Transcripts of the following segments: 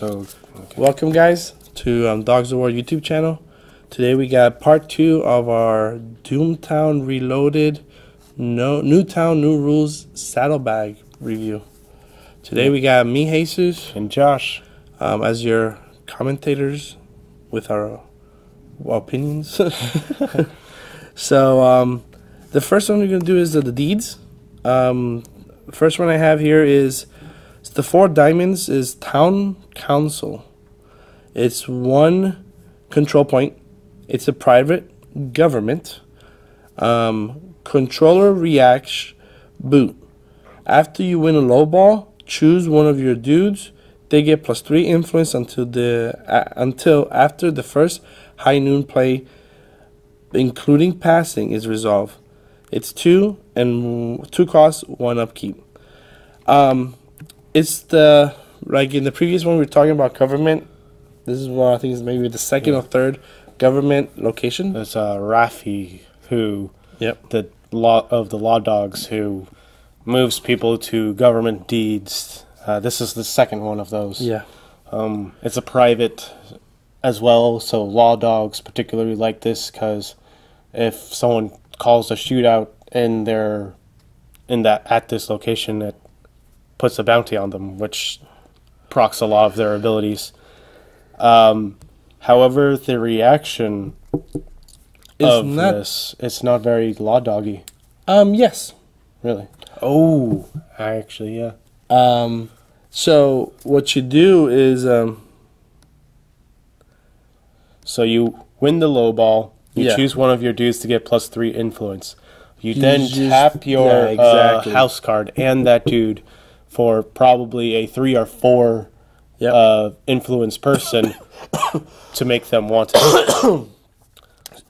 episode. Okay. Welcome, guys, to Dogs of War YouTube channel. Today we got part 2 of our Doomtown Reloaded New Town, New Rules Saddlebag review. Today we got me, Jesus, And Josh. as your commentators with our opinions. So the first one we're going to do is the deeds. The first one I have here is the 4 diamonds is Town Council. It's 1 control point. It's a private government. Controller reacts boot. After you win a low ball, choose one of your dudes. They get +3 influence until after the first high noon play, including passing, is resolved. It's 2 and 2 costs, 1 upkeep. It's the, like in the previous one we were talking about government. This is one I think is maybe the second or third government location. There's Rafi, who the law dogs, who moves people to government deeds. This is the second one of those. Yeah. It's a private as well, so law dogs particularly like this because if someone calls a shootout at this location, it puts a bounty on them, which procs a lot of their abilities. However, the reaction of this, it's not very law doggy. Yes. Really? Oh, actually, yeah. So what you do is so you win the low ball. You choose one of your dudes to get +3 influence. You then tap your house card and that dude for probably a 3 or 4 influence person to make them want it.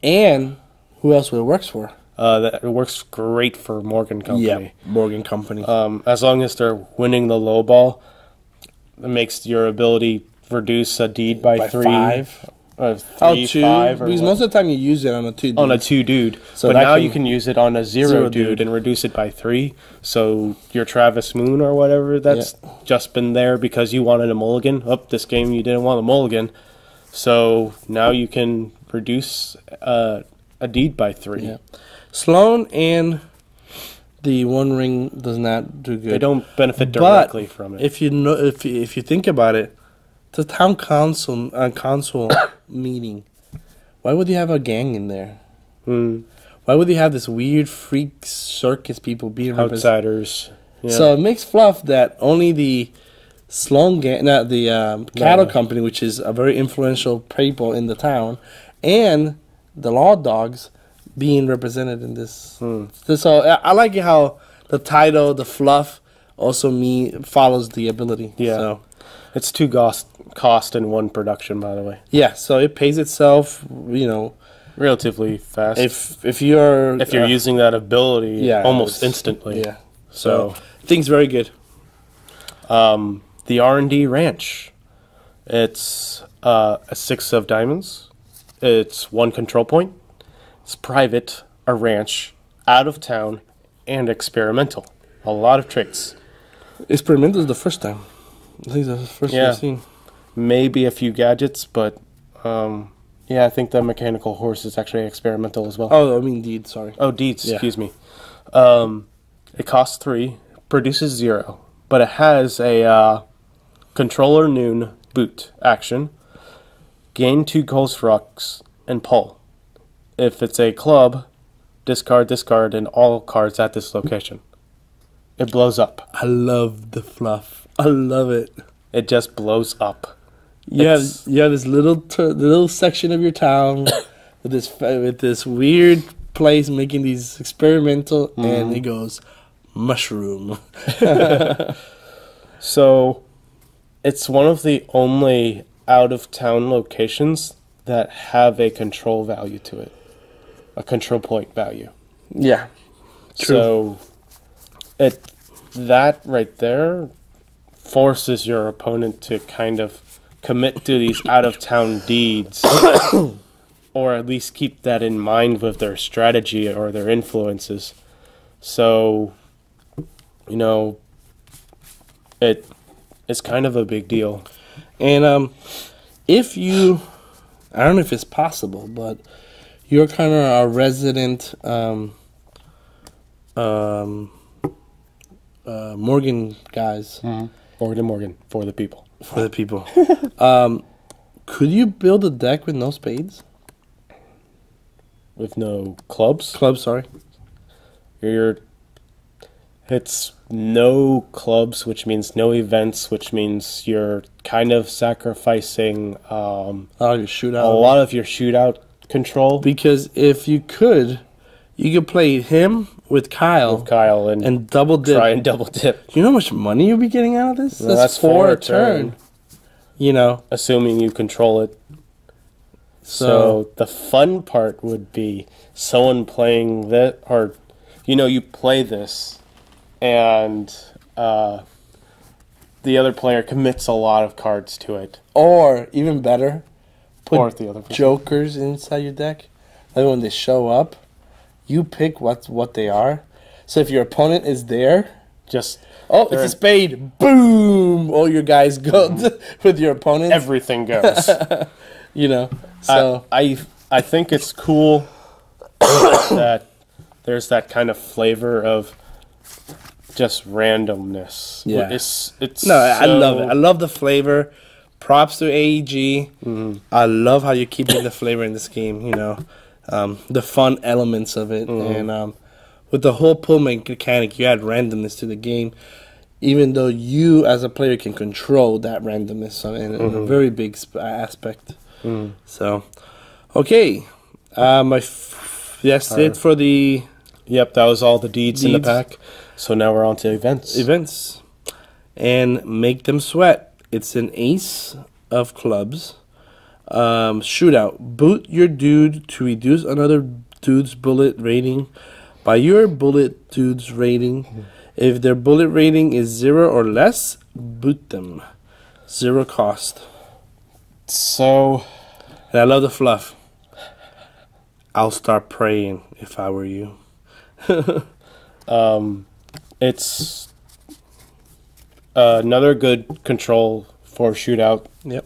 And who else would it works for? It works great for Morgan Company. Yeah, Morgan Company. As long as they're winning the low ball, it makes your ability reduce a deed by 3. 5. 3, 2. 5, Because most of the time you use it on a 2 dude. On a 2 dude. So but now you can use it on a 0 dude and reduce it by 3. So your Travis Moon or whatever, that's just been there because you wanted a mulligan. This game you didn't want a mulligan. So now you can reduce a deed by 3. Yeah. Sloan and the One Ring does not do good. They don't benefit directly from it. If you think about it, the town council meeting, why would you have a gang in there? Why would you have this weird freak circus people being outsiders? Yeah. So it makes fluff that only the Sloan gang, not the cattle company, which is a very influential people in the town, and the law dogs being represented in this. So I like it how the title, the fluff, also follows the ability. Yeah. So it's 2 cost and 1 production, by the way. Yeah, so it pays itself, relatively fast. If you're using that ability almost instantly. Yeah. So things very good. The R&D Ranch. It's a 6 of diamonds. It's 1 control point. It's private, a ranch, out of town, and experimental. A lot of traits. Experimental is the first time. I think that's the first time I've seen. Maybe a few gadgets, but I think the mechanical horse is actually experimental as well. Oh, I mean deeds, sorry. Oh, deeds, excuse me. It costs 3, produces 0, but it has a controller noon boot action, gain 2 ghost rocks, and pull. If it's a club, discard, and all cards at this location. It blows up. I love the fluff. I love it. It just blows up. You have this little section of your town with this weird place making these experimental, and it goes mushroom. So, it's one of the only out-of-town locations that have a control value to it. A control point value. Yeah. True. So, that right there forces your opponent to kind of commit to these out-of-town deeds, or at least keep that in mind with their strategy or their influences. So, it's kind of a big deal. And if you, I don't know if it's possible, but you're kind of a resident Morgan guys. Morgan, for the people. For the people. Could you build a deck with no spades? With no clubs? Clubs, sorry. It's no clubs, which means no events, which means you're kind of sacrificing Oh, your shootout. a lot of your shootout control. Because if you could play him with Kyle, and double dip. Try and double dip. You know how much money you'll be getting out of this? Well, that's 4 a turn. You know, Assuming you control it. So the fun part would be someone playing that, or, you play this, and the other player commits a lot of cards to it. or even better, Or put the other person. jokers inside your deck. Like when they show up, you pick what they are. So if your opponent is there, Just it's a spade. Boom! All your guys go with your opponent. everything goes. So I think it's cool that there's that kind of flavor of just randomness. Yeah. It's I love it. I love the flavor. Props to AEG. I love how you're keeping the flavor in this game. The fun elements of it, and with the whole pull mechanic, you add randomness to the game. Even though you, as a player, can control that randomness in a very big aspect. So, okay, that's it for the Yep, that was all the deeds in the Deeds. pack. So now we're on to events. events, and make them sweat. It's an ace of clubs. Shootout. Boot your dude to reduce another dude's bullet rating by your bullet dude's rating. If their bullet rating is 0 or less, boot them. 0 cost. So And I love the fluff. I'll start praying if I were you. it's another good control for shootout. Yep.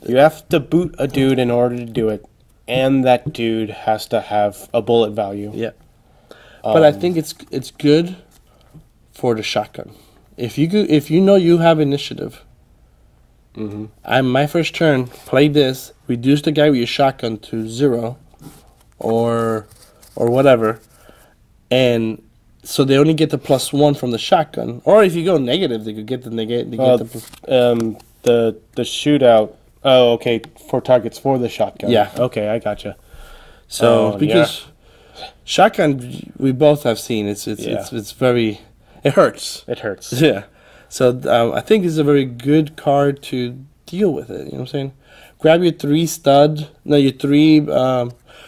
You have to boot a dude in order to do it, and that dude has to have a bullet value. Yep. But I think it's good for the shotgun. If you know you have initiative, my first turn, play this, reduce the guy with your shotgun to 0, or whatever, and so they only get the +1 from the shotgun. Or if you go negative, they could get the negative. The shootout. Oh, okay. For targets for the shotgun. Yeah. Okay, I gotcha. So because shotgun, we both have seen it's very, it hurts. It hurts. Yeah. So I think it's a very good card to deal with it. You know what I'm saying? Grab your 3 stud. No, your 3.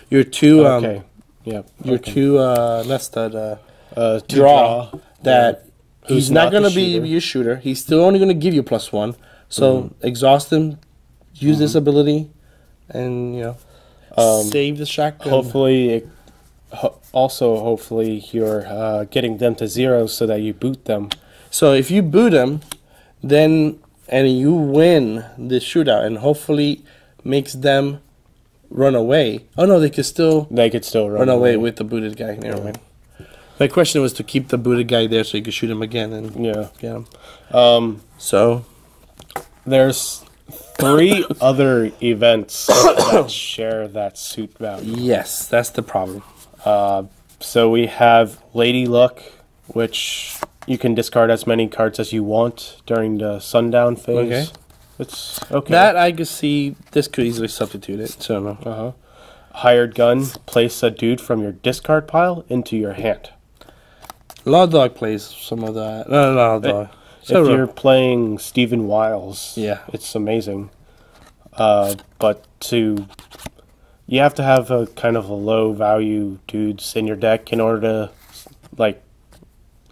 Your 2. Okay. Yeah. Your okay. 2 not stud. To draw that Who's he's not not going the to be shooter. your shooter. He's still only going to give you +1. So exhaust him, use this ability, and save the shotgun. Hopefully, hopefully you're getting them to 0 so that you boot them. So if you boot him, then and you win the shootout, and hopefully makes them run away. Oh no, they could still They could still run away with the booted guy. Never mind. My question was to keep the booted guy there so you could shoot him again and get him. So There's 3 other events that share that suit value. yes, that's the problem. So we have Lady Luck, which you can discard as many cards as you want during the sundown phase. Okay. It's okay. That I could see. This could easily substitute it. So no. Hired Gun, place a dude from your discard pile into your hand. Law Dog plays some of that. No, Law Dog. If you're playing Stephen Wiles, it's amazing. But you have to have a kind of a low value dudes in your deck in order to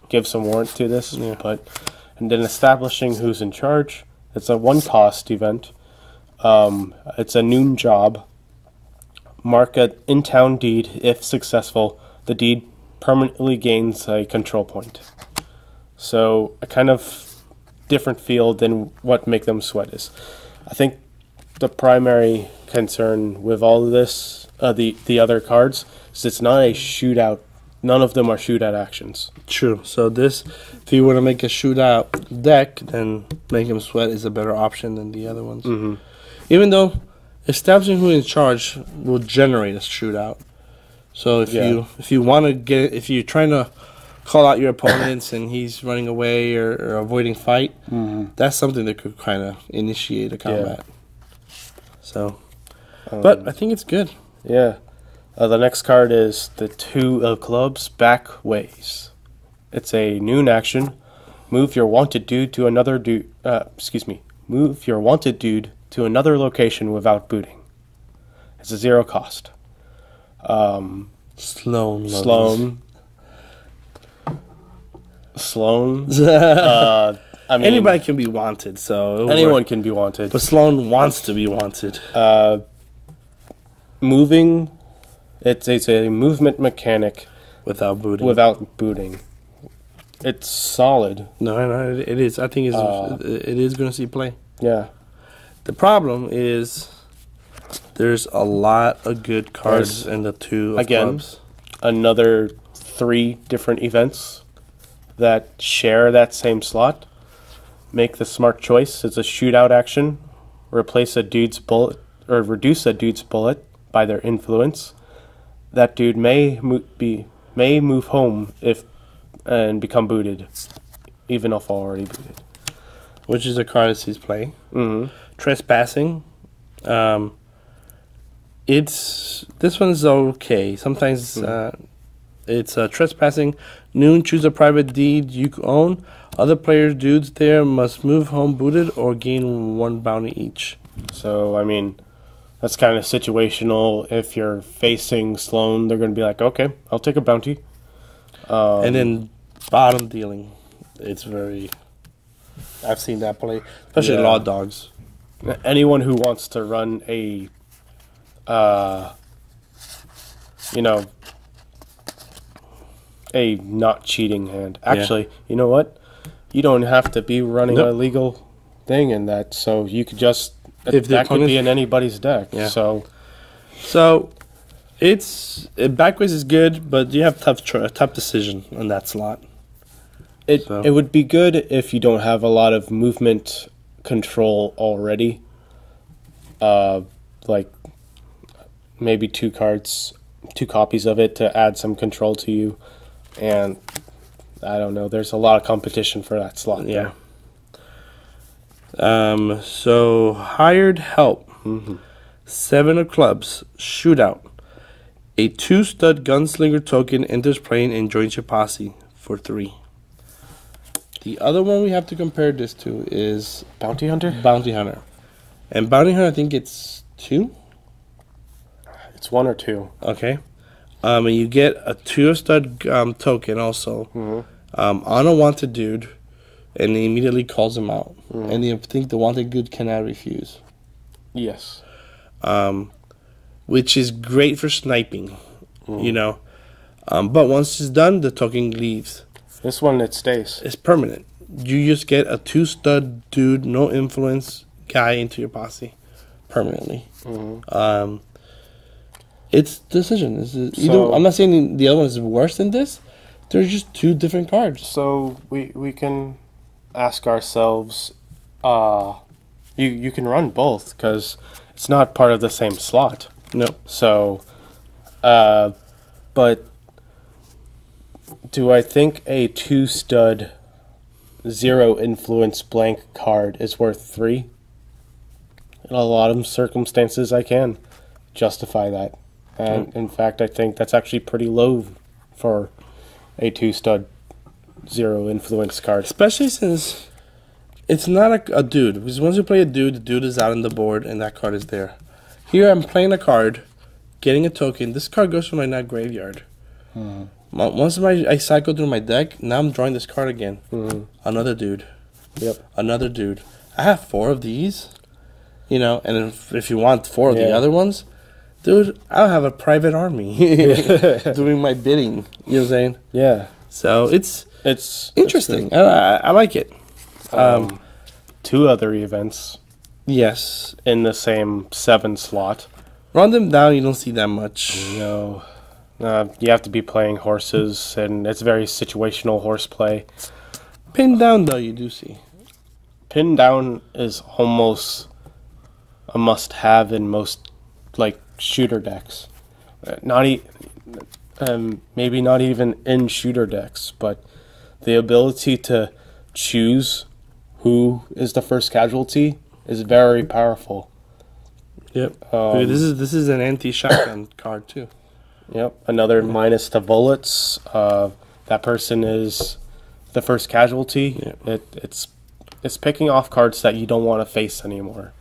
give some warrant to this. Yeah. And then establishing who's in charge. It's a 1 cost event. It's a noon job. Mark an in-town deed. If successful, the deed permanently gains a control point. So I kind of different feel than what Make Them Sweat is. I think the primary concern with all of this, the other cards, is it's not a shootout. None of them are shootout actions. True. So this, if you want to make a shootout deck, then Make 'em Sweat is a better option than the other ones. Mm-hmm. Even though establishing who in charge will generate a shootout. So if you want to get, if you're trying to call out your opponents and he's running away or avoiding fight, that's something that could kind of initiate a combat. So, but I think it's good. Yeah. The next card is the Two of Clubs Back Ways. It's a noon action. Move your wanted dude to another dude. Move your wanted dude to another location without booting. It's a 0 cost. Sloan. I mean, anybody can be wanted, so anyone can be wanted. But Sloan wants to be wanted. Moving, it's a movement mechanic without booting. It's solid. No, it is. I think it is going to see play. Yeah. The problem is there's a lot of good cards in the Two of Clubs. Another 3 different events that share that same slot. Make the smart choice. It's a shootout action. Replace a dude's bullet or reduce a dude's bullet by their influence. That dude may move home and become booted, even if already booted. Which is a card that sees play. Mm-hmm. Trespassing. This one's okay. Sometimes it's trespassing. Noon, choose a private deed you own. Other players' dudes there must move home booted or gain 1 bounty each. So, I mean, that's kind of situational. If you're facing Sloan, they're going to be like, okay, I'll take a bounty. And then bottom dealing. It's very... I've seen that play, especially Law Dogs. Anyone who wants to run a... a not cheating hand. Actually, you know what? You don't have to be running a legal thing in that, so you could just that could be in anybody's deck. Yeah. So it's backwards is good, but you have tough decision on that slot. It would be good if you don't have a lot of movement control already. Like maybe 2 copies of it to add some control to you. And I don't know, there's a lot of competition for that slot. Yeah. So hired help. 7 of clubs. Shootout. A 2-stud gunslinger token enters play and joins your posse for 3. The other one we have to compare this to is Bounty Hunter. And Bounty Hunter, I think it's 2. It's 1 or 2. Okay. And you get a 2-stud token also on a wanted dude, and he immediately calls him out. And I think the wanted dude cannot refuse. Yes. Which is great for sniping, you know. But once it's done, the token leaves. This one, it stays. It's permanent. You just get a 2-stud dude, no influence guy into your posse permanently. It's decision. I'm not saying the other one is worse than this. They're just 2 different cards. So we can ask ourselves, you can run both because it's not part of the same slot. No. So, but do I think a 2-stud 0 influence blank card is worth 3? In a lot of circumstances, I can justify that. And in fact, I think that's actually pretty low for a 2-stud 0 influence card. Especially since it's not a dude. Because once you play a dude, the dude is out on the board and that card is there. Here I'm playing a card, getting a token. This card goes to my not graveyard. Once I cycle through my deck, now I'm drawing this card again. Another dude. Yep. Another dude. I have 4 of these. You know, and if you want 4 of the other ones, dude, I'll have a private army doing my bidding. You know what I'm saying? Yeah. So it's interesting. I like it. Two other events Yes. in the same 7 slot. Run them down, you don't see that much. No. You have to be playing horses, and it's very situational horseplay. Pin down, though, you do see. Pin down is almost a must-have in most, like, shooter decks. Maybe not even in shooter decks, but the ability to choose who is the first casualty is very powerful. Yep. This is an anti-shotgun card, too. Yep, another minus to bullets. That person is the first casualty. Yep. It's picking off cards that you don't want to face anymore,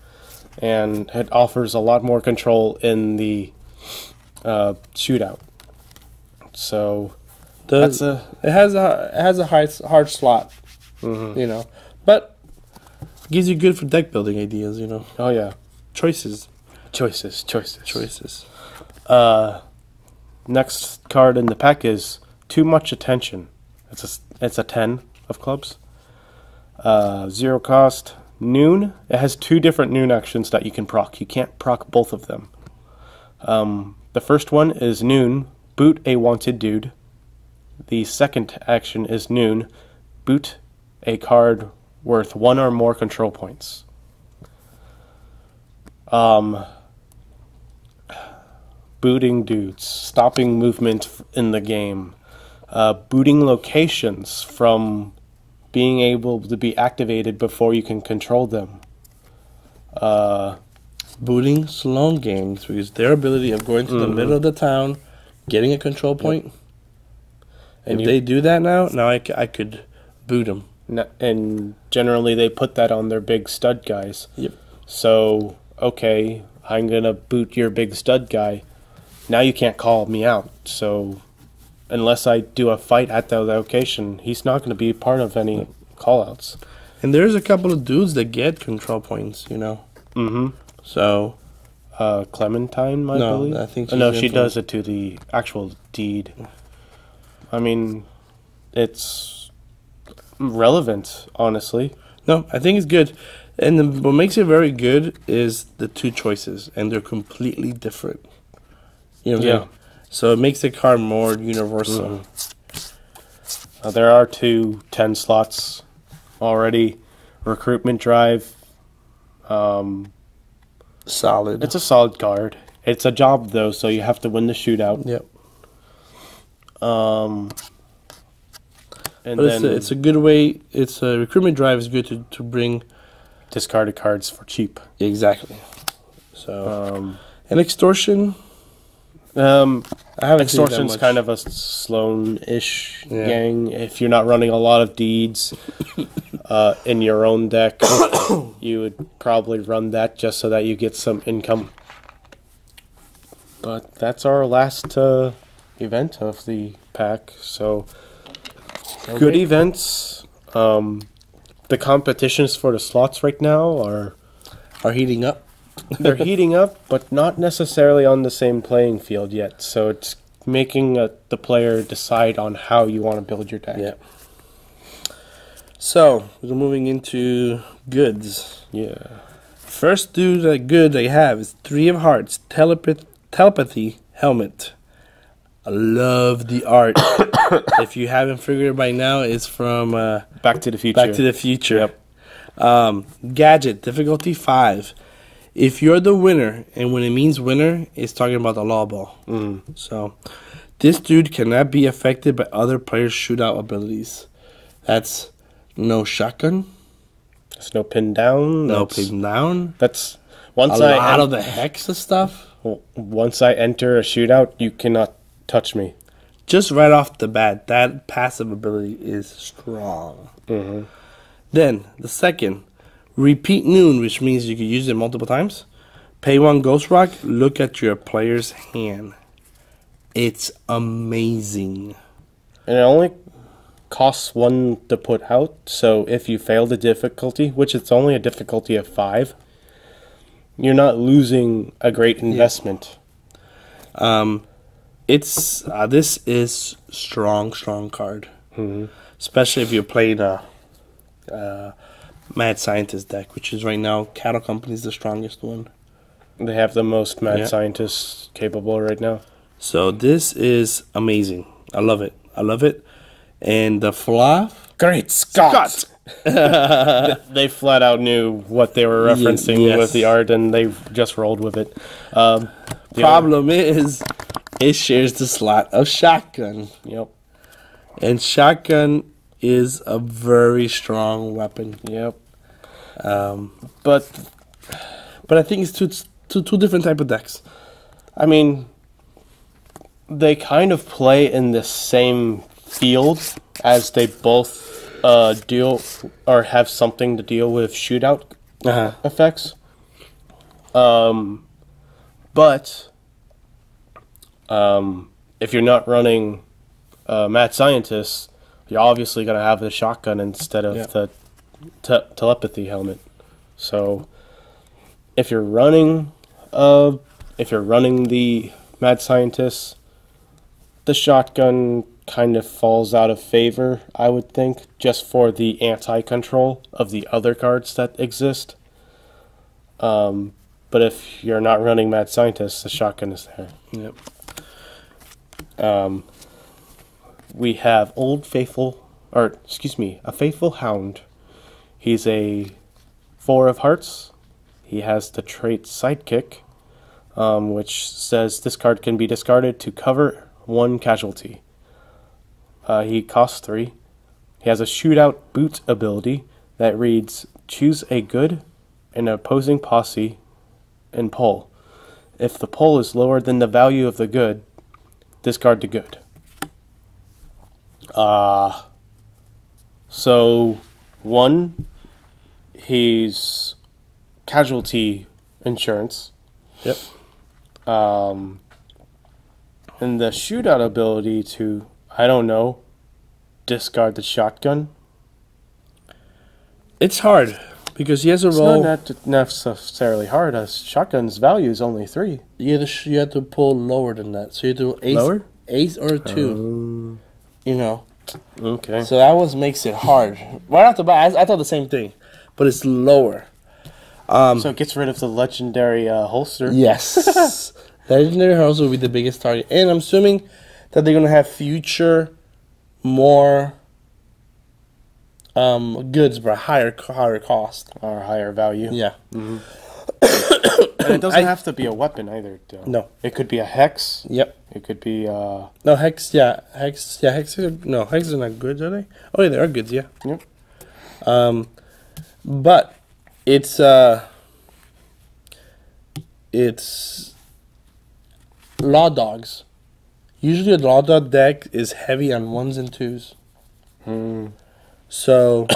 and it offers a lot more control in the shootout. So It has a hard slot, you know, but gives you good for deck building ideas, you know. Oh yeah, Choices. Next card in the pack is Too Much Attention. It's a 10 of clubs. 0 cost. Noon. It has 2 different noon actions that you can proc. You can't proc both of them. The first one is Noon. Boot a wanted dude. The second action is Noon. Boot a card worth 1 or more control points. Booting dudes, stopping movement in the game, booting locations from being able to be activated before you can control them. Booting slow games, because their ability of going to the middle of the town, getting a control point. And if they do that now I could boot them. And generally they put that on their big stud guys. Yep. So, okay, I'm going to boot your big stud guy. Now you can't call me out. So, unless I do a fight at the location, he's not going to be part of any callouts. And there's a couple of dudes that get control points, you know. Mm-hmm. So, Clementine, I believe? I think she does it to the actual deed. I mean, it's relevant, honestly. No, I think it's good. And what makes it very good is the 2 choices, and they're completely different. You know what I'm saying? So it makes the card more universal. There are 2 10 slots already. Recruitment Drive. Solid. It's a solid card. It's a job, though, so you have to win the shootout. Yep. And but then it's a good way. It's a recruitment drive is good to bring discarded cards for cheap. Exactly. So and extortion. Extortion's kind of a Sloan-ish gang. If you're not running a lot of deeds in your own deck, you would probably run that just so that you get some income. But that's our last event of the pack. So, good events. The competitions for the slots right now are heating up. They're heating up, but not necessarily on the same playing field yet. So it's making the player decide on how you want to build your deck. Yeah. So we're moving into goods. Yeah. First good I have is 3 of Hearts telepathy helmet. I love the art. If you haven't figured it by now, it's from Back to the Future. Back to the Future. Yep. Gadget difficulty 5. If you're the winner, and when it means winner, it's talking about the law ball. So, this dude cannot be affected by other players' shootout abilities. That's no shotgun. There's no pin down. No pin down. That's a lot of the hex of stuff. Once I enter a shootout, you cannot touch me. Just right off the bat, that passive ability is strong. Then, the second. Repeat Noon, which means you can use it multiple times. Pay 1 Ghost Rock. Look at your player's hand. It's amazing. And it only costs 1 to put out. So if you fail the difficulty, which it's only a difficulty of 5, you're not losing a great investment. This is strong card. Especially if you're playing Mad Scientist deck, which is right now Cattle Company's the strongest one. They have the most mad Yeah. scientists capable right now. So this is amazing. I love it. I love it. And the fluff. Great Scott! They flat out knew what they were referencing Yes. with the art, and they just rolled with it. The Problem is, it shares the slot of shotgun. Yep. And shotgun is a very strong weapon. Yep. But I think it's two different type of decks. I mean, they kind of play in the same field as they both deal or have something to deal with shootout effects. But if you're not running Mad Scientist, you're obviously going to have the shotgun instead of the telepathy helmet. So if you're running the Mad Scientist, the shotgun kind of falls out of favor, I would think, just for the anti-control of the other cards that exist. But if you're not running Mad Scientist, the shotgun is there. Yep. We have a Faithful Hound. He's a 4 of hearts. He has the trait Sidekick, which says this card can be discarded to cover 1 casualty. He costs 3. He has a Shootout Boot ability that reads, choose a good and opposing posse and pull. If the pull is lower than the value of the good, discard the good. So, 1, he's casualty insurance. Yep. And the shootout ability to, I don't know, discard the shotgun. It's hard because he has a It's roll. not necessarily hard. A shotgun's value is only 3. You have to pull lower than that. So you do ace or a 2. You know. Okay. So that makes it hard. Right off the bat, I thought the same thing, but it's lower. So it gets rid of the legendary holster. Yes. Legendary Heroes will be the biggest target. And I'm assuming that they're going to have future more goods but higher cost. Or higher value. Yeah. And it doesn't have to be a weapon either, though. No. It could be a hex. Yep. It could be... No, hex are not goods, are they? Oh, yeah, they are goods, yeah. Yep. But it's Law Dogs. Usually a Law Dog deck is heavy on 1s and 2s. So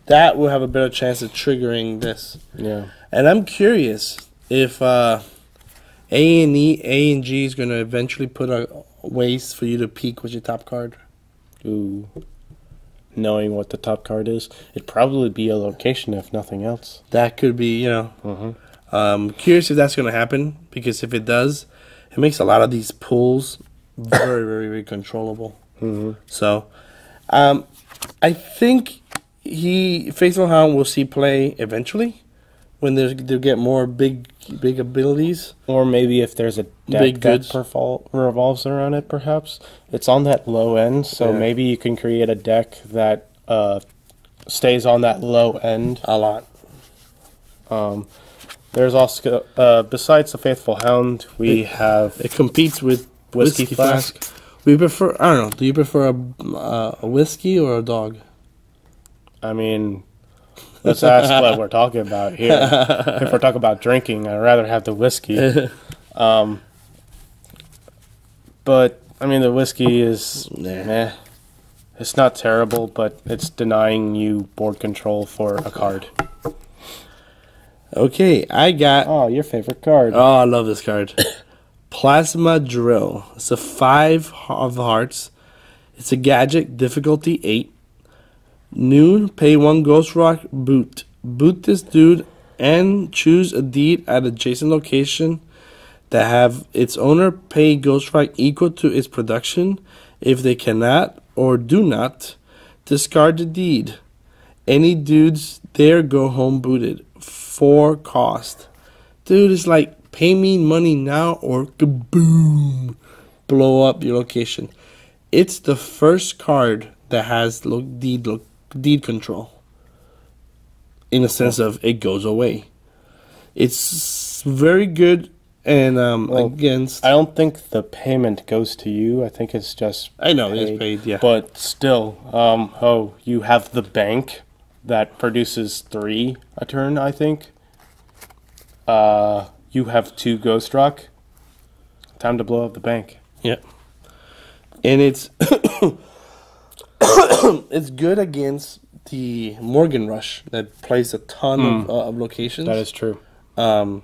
that will have a better chance of triggering this. Yeah. And I'm curious if A&G is going to eventually put ways for you to peek with your top card. Ooh. Knowing what the top card is. It'd probably be a location if nothing else. That could be, curious if that's going to happen, because if it does, it makes a lot of these pulls very, very, very controllable. So, I think Faithful Hound will see play eventually when they'll get more big abilities. Or maybe if there's a deck Big goods. that revolves around it, perhaps. It's on that low end, so maybe you can create a deck that stays on that low end. A lot. There's also, besides the Faithful Hound, we have It competes with Whiskey Flask. We prefer, I don't know, do you prefer a whiskey or a dog? I mean, let's ask what we're talking about here. If we're talking about drinking, I'd rather have the whiskey. But, I mean, the whiskey is meh. It's not terrible, but it's denying you board control for a card. Okay, I got... Oh, your favorite card. Oh, I love this card. Plasma Drill. It's a 5 of hearts. It's a gadget, difficulty 8. Noon, pay 1 Ghost Rock, boot. Boot this dude and choose a deed at adjacent location that have its owner pay Ghost Rock equal to its production. If they cannot or do not, discard the deed. Any dude's There, go home booted for cost. Dude, it's like pay me money now or kaboom, blow up your location. It's the first card that has deed control. In the sense of it goes away. It's very good and against. I don't think the payment goes to you. I think it's just. I know it's paid, yeah. But still, you have the bank that produces 3 a turn. I think. You have 2 Ghost Rock. Time to blow up the bank. Yeah, and it's it's good against the Morgan Rush that plays a ton of locations. That is true. But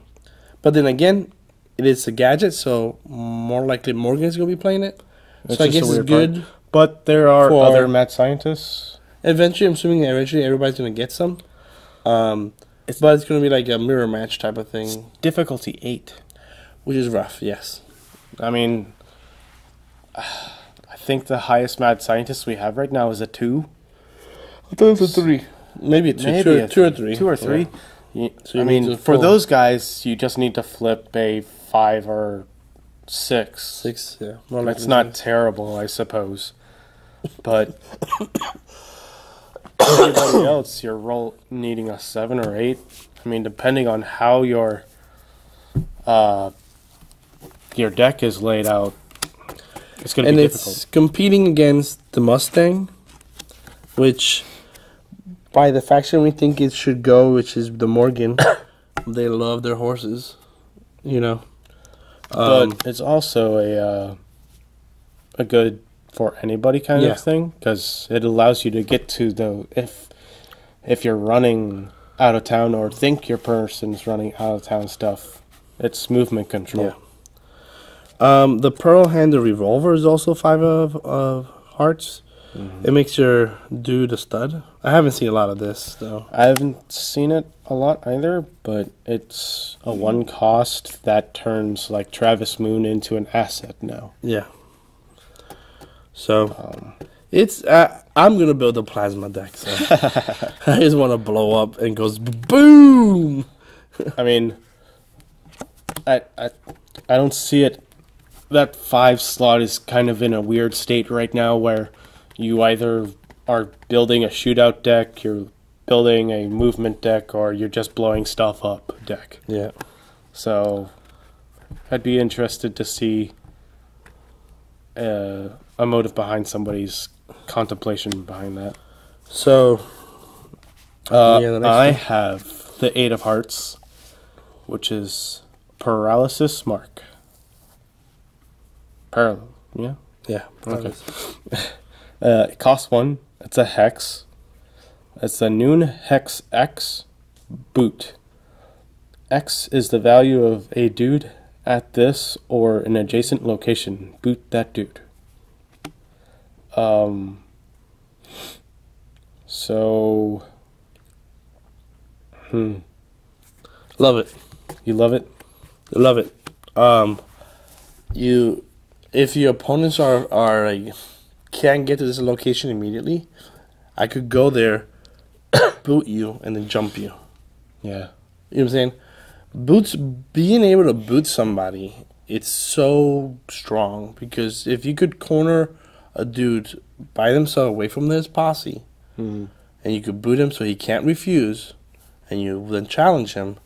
then again, it is a gadget, so more likely Morgan's going to be playing it. It's so I guess it's good. Part. But there are other mad scientists. Eventually, I'm assuming everybody's going to get some. But it's going to be like a mirror match type of thing. Difficulty 8. Which is rough, yes. I mean, I think the highest mad scientist we have right now is a 2. I thought it was a 3. Maybe a 2. Two or 3. 2 or 3. Yeah. So I mean, for those guys, you just need to flip a 5 or 6. 6, yeah. That's not terrible, I suppose. But everybody else, you're needing a 7 or 8. I mean, depending on how your deck is laid out, it's going to be difficult. And it's competing against the Mustang, which, by the faction we think it should go, which is the Morgan. They love their horses, you know. But it's also a good for anybody kind of thing, because it allows you to get to the if you're running out of town or think your person's running out of town stuff, it's movement control. Yeah. The Pearl Handle Revolver is also 5 of hearts. Mm-hmm. It makes your dude a stud. I haven't seen a lot of this though. I haven't seen it a lot either, but it's a 1 cost that turns like Travis Moon into an asset now. Yeah. So it's I'm gonna build a plasma deck. So I just want to blow up and goes boom. I mean, I don't see it. That 5 slot is kind of in a weird state right now where you either are building a shootout deck, you're building a movement deck, or you're just blowing stuff up deck. Yeah. So I'd be interested to see a motive behind somebody's contemplation behind that. So I have the 8 of Hearts, which is Paralysis Mark. Yeah? Yeah. Okay. It costs 1. It's a Hex. It's a Noon Hex X boot. X is the value of a dude at this or an adjacent location. Boot that dude. So love it. You love it? Love it. If your opponents are can't get to this location immediately, I could go there, boot you, and then jump you. Yeah. You know what I'm saying? Being able to boot somebody, it's so strong, because if you could corner a dude by themselves away from his posse, and you could boot him so he can't refuse, and you then challenge him,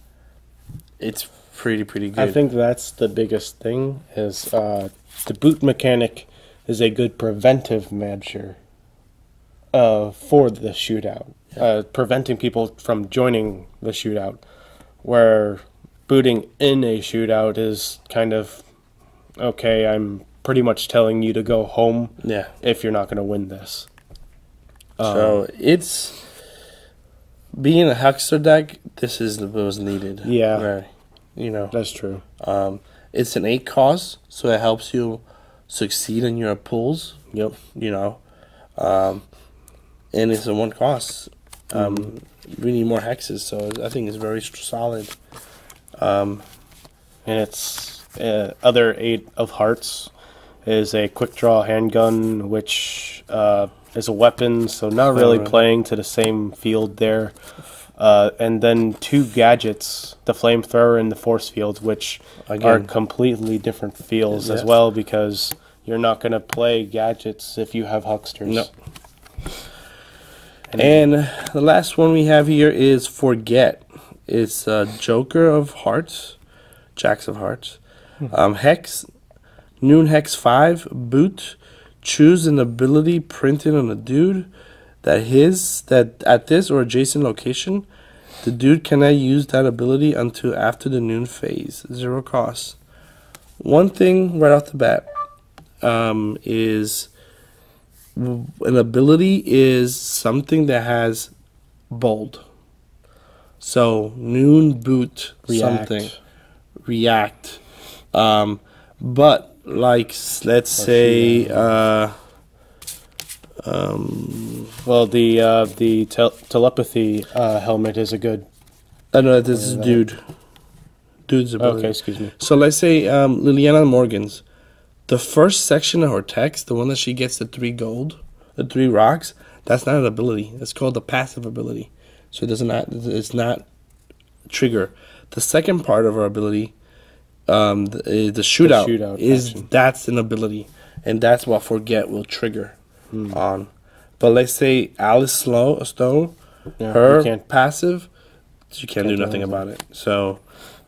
it's pretty good. I think that's the biggest thing, is the boot mechanic is a good preventive measure for the shootout. Preventing people from joining the shootout, where booting in a shootout is kind of, okay, I'm pretty much telling you to go home if you're not going to win this. So it's being a Huckster deck, this is what was needed. Yeah. Right. You know. That's true. It's an 8 cost, so it helps you succeed in your pulls. Yep. You know. And it's a 1 cost. We need more hexes, so I think it's very solid. And it's other 8 of Hearts is a quick draw handgun, which is a weapon, so not really playing to the same field there. and then 2 gadgets, the flamethrower and the force field, which are Again. completely different feels as Yes. well, because you're not going to play gadgets if you have hucksters. No. And the last one we have here is Forget. It's Joker of Hearts, Jacks of Hearts. Hex, Noon Hex 5, Boot. Choose an ability printed on a dude that at this or adjacent location, the dude cannot use that ability until after the noon phase. 0 cost. One thing right off the bat is an ability is something that has bold. So noon boot React. something react. But like let's say well, the telepathy helmet is a good. I know this is dude's ability. Okay, excuse me. So let's say Liliana Morgan's. The first section of her text, the one that she gets the 3 gold, the 3 rocks, that's not an ability. That's called the passive ability. So it's not trigger. The second part of her ability, the shootout action. That's an ability, and that's what Forget will trigger on. But let's say Alice Stone, Yeah, her you can't- passive, she can't do nothing about it. So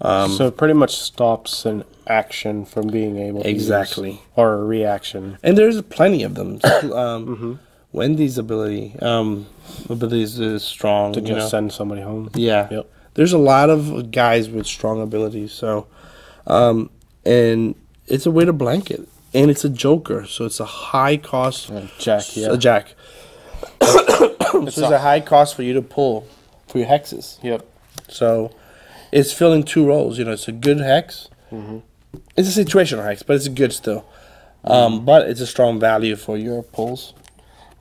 So it pretty much stops an action from being able to Exactly. use, or a reaction. and there's plenty of them. Wendy's ability is strong. To you just know? send somebody home. Yeah. Yep. There's a lot of guys with strong abilities. So, and it's a way to blanket. And it's a joker. So it's a high cost. Jack, yeah. A jack. So it's a high cost for you to pull for your hexes. Yep. So it's filling 2 roles. You know, it's a good hex. It's a situational hex, but it's good still. But it's a strong value for your pulls.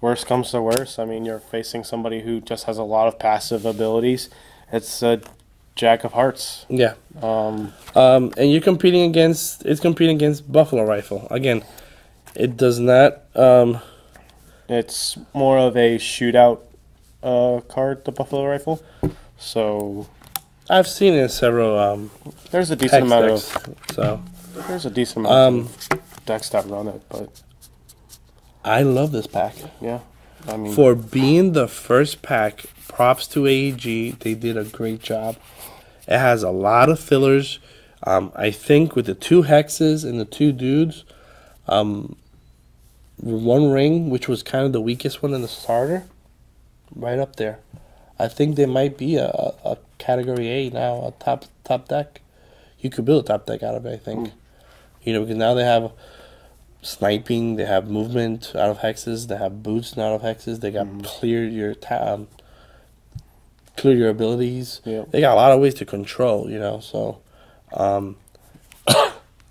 Worst comes to worst, I mean, you're facing somebody who just has a lot of passive abilities. It's a Jack of Hearts. Yeah. And you're competing against Buffalo Rifle. Again, it does not It's more of a shootout card, the Buffalo Rifle. So I've seen it in several there's a decent hex amount decks. of So there's a decent amount of decks that run it, but I love this pack. yeah, I mean, For being the first pack, props to AEG. They did a great job. It has a lot of fillers. I think with the 2 hexes and the 2 dudes, 1 ring, which was kind of the weakest one in the starter, right up there. I think there might be a category A now, a top deck. You could build a top deck out of it, I think. You know, because now they have sniping, they have movement out of hexes, they have boots out of hexes, they got clear your abilities. Yep. They got a lot of ways to control, you know. So,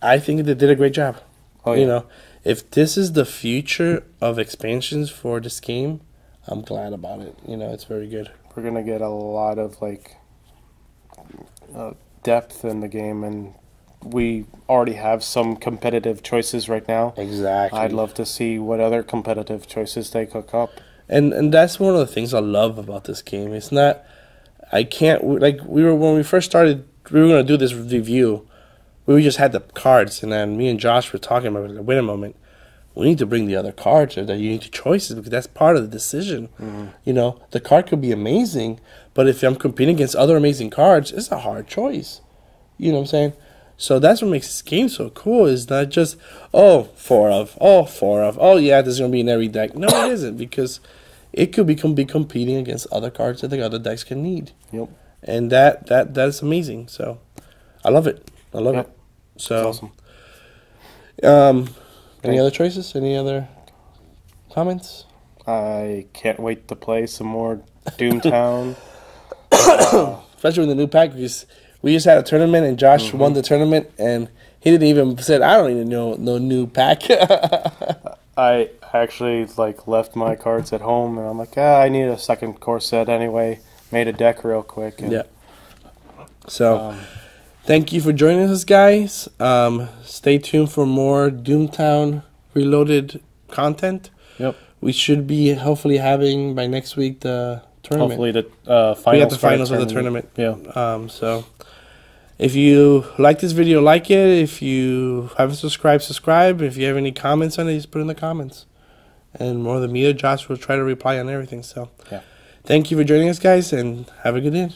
I think they did a great job. Oh, You yeah. know, if this is the future of expansions for this game, I'm glad about it. You know, it's very good. we're gonna get a lot of like depth in the game, and we already have some competitive choices right now. Exactly. I'd love to see what other competitive choices they cook up. And that's one of the things I love about this game. It's not, I can't, like, when we first started, we were going to do this review, we just had the cards, and then me and Josh were talking about it, like, wait a moment, we need to bring the other cards, or that you need to choices, because that's part of the decision. You know, the card could be amazing, but if I'm competing against other amazing cards, it's a hard choice. You know what I'm saying? So that's what makes this game so cool, is not just, oh, 4 of, oh yeah, this is going to be in every deck. No, it isn't, because it could be competing against other cards that the other decks can need. Yep. And that's amazing. So I love it. I love Yep. it. So It's awesome. any other choices? Any other comments? I can't wait to play some more Doomtown. Especially with the new pack, because we just had a tournament and Josh won the tournament, and he didn't even said, I don't even know no new pack. I actually left my cards at home, and I'm like, I need a second core set anyway. Made a deck real quick. And, Yeah. So thank you for joining us, guys. Stay tuned for more Doomtown Reloaded content. Yep. We should be hopefully having by next week the tournament. Hopefully the finals. We got the for finals of the tournament. Yeah. So if you like this video, like it. If you haven't subscribed, subscribe. If you have any comments on it, just put it in the comments. And more than me or Josh will try to reply on everything. So yeah. Thank you for joining us, guys, and have a good day.